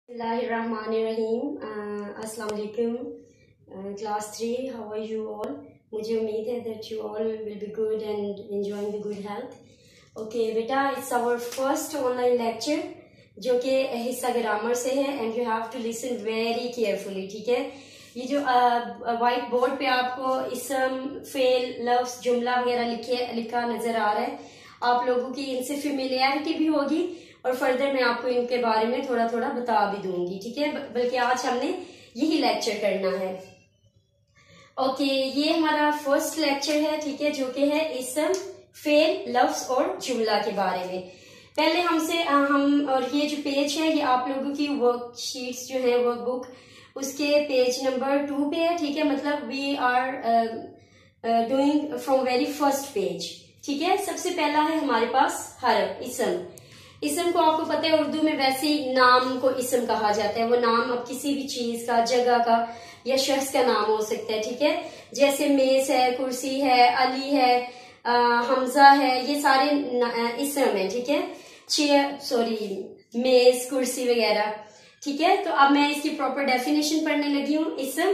बिस्मिल्लाहिर्रहमानिर्रहीम। अस्सलाम वालेकुम class 3, how are you all. मुझे उम्मीद है that you all will be good and enjoying the good health. Okay बेटा, it's our first online lecture जो कि हिस्सा ग्रामर से है and you have to listen very carefully. ठीक है, ये जो व्हाइट बोर्ड पे आपको इसम, फेल, लफ्ज, जुमला वगैरह लिखा नजर आ रहा है, आप लोगों की इनसे फेमिलियरिटी भी होगी और फर्दर मैं आपको इनके बारे में थोड़ा थोड़ा बता भी दूंगी। ठीक है, बल्कि आज हमने यही लेक्चर करना है। ओके, ये हमारा फर्स्ट लेक्चर है। ठीक है, जो कि है इसम, फेल, लफ्ज और जुमला के बारे में। पहले हम और ये जो पेज है ये आप लोगों की वर्कशीट्स जो है वर्कबुक उसके पेज नंबर 2 पे है। ठीक है, मतलब we are doing from very first page. ठीक है, सबसे पहला है हमारे पास हरफ, इसम। इसम को आपको पता है उर्दू में वैसे ही नाम को इसम कहा जाता है। वो नाम अब किसी भी चीज का, जगह का या शख्स का नाम हो सकता है। ठीक है, जैसे मेज है, कुर्सी है, अली है, हमजा है, ये सारे इसम है। ठीक है, मेज, कुर्सी वगैरह। ठीक है, तो अब मैं इसकी प्रॉपर डेफिनेशन पढ़ने लगी हूँ। इसम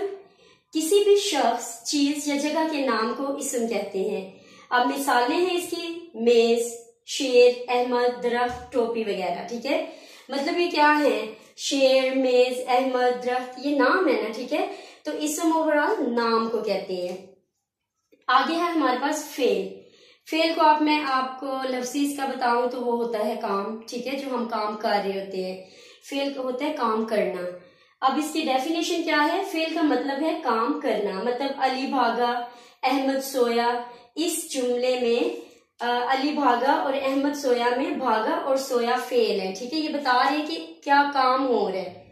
किसी भी शख्स, चीज या जगह के नाम को इसम कहते हैं। अब मिसालें हैं इसकी, मेज, शेर, अहमद, दरख्त, टोपी वगैरह। ठीक है, मतलब ये क्या है, शेर, मेज, अहमद, दरख्त, ये नाम है ना। ठीक है, तो इसम ओवरऑल नाम को कहते हैं। आगे है हमारे पास फेल। फेल को मैं आपको लफ्जीज का बताऊं तो वो होता है काम। ठीक है, जो हम काम कर रहे होते हैं, फेल को होता है काम करना। अब इसकी डेफिनेशन क्या है, फेल का मतलब है काम करना। मतलब अली भागा, अहमद सोया, इस जुमले में अली भागा और अहमद सोया में भागा और सोया फेल है। ठीक है, ये बता रहे हैं कि क्या काम हो रहा है।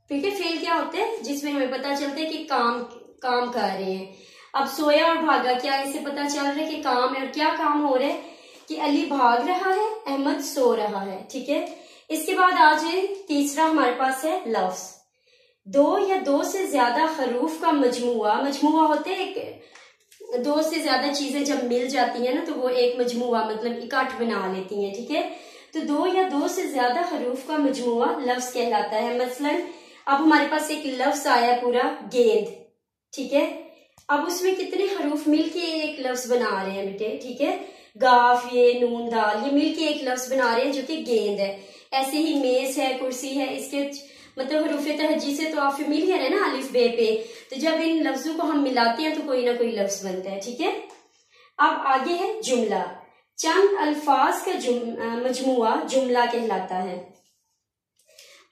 ठीक है, फेल क्या होता है, जिसमें हमें पता चलता है कि काम कर रहे हैं। अब सोया और भागा, क्या इससे पता चल रहा है कि काम है। और क्या काम हो रहा है कि अली भाग रहा है, अहमद सो रहा है। ठीक है, इसके बाद आज तीसरा हमारे पास है लफ्ज। दो या दो से ज्यादा हरूफ का मजमुआ होते हैं, दो से ज्यादा चीजें जब मिल जाती हैं ना तो वो एक मजमुआ मतलब इकट्ठ बना लेती हैं। ठीक है, तो दो या दो से ज्यादा हरूफ का मजमुआ लफ्ज कहलाता है। मसलन अब हमारे पास एक लफ्ज आया पूरा, गेंद। ठीक है, अब उसमें कितने हरूफ मिलके एक लफ्ज बना रहे हैं बेटे। ठीक है, गाफ, ये नून, दाल, ये मिलके एक लफ्ज बना रहे हैं जो कि गेंद है। ऐसे ही मेज है, कुर्सी है, इसके मतलब हरूफ तहज्जी से तो आप फेमिलियर है ना, अलिफ बे पे। तो जब इन लफ्जों को हम मिलाते हैं तो कोई ना कोई लफ्ज बनता है। ठीक है, अब आगे है जुमला। चंद अल्फाज का मजमुआ जुमला कहलाता है।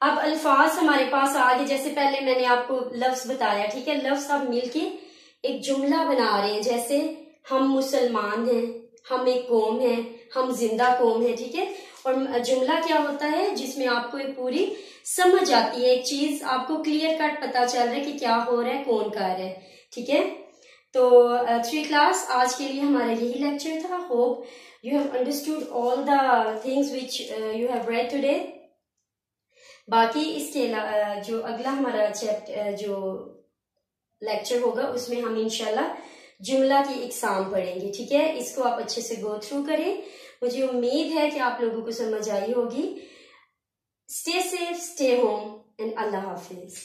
अब अल्फाज हमारे पास आगे, जैसे पहले मैंने आपको लफ्ज बताया। ठीक है, लफ्ज अब मिलके एक जुमला बना रहे हैं। जैसे हम मुसलमान हैं, हम एक कौम है, हम जिंदा कौम है। ठीक है, और जुमला क्या होता है, जिसमें आपको एक पूरी समझ आती है, एक चीज आपको क्लियर कट पता चल रहा है कि क्या हो रहा है, कौन कर रहा है। ठीक है, तो 3 क्लास आज के लिए हमारा यही लेक्चर था। Hope you have understood all the things which you have read today. बाकी इसके जो अगला हमारा जो लेक्चर होगा उसमें हम इंशाल्लाह जुमला की एग्जाम पढ़ेंगे। ठीक है, इसको आप अच्छे से गो थ्रू करें। मुझे उम्मीद है कि आप लोगों को समझ आई होगी। Stay safe, stay home and Allah Hafiz.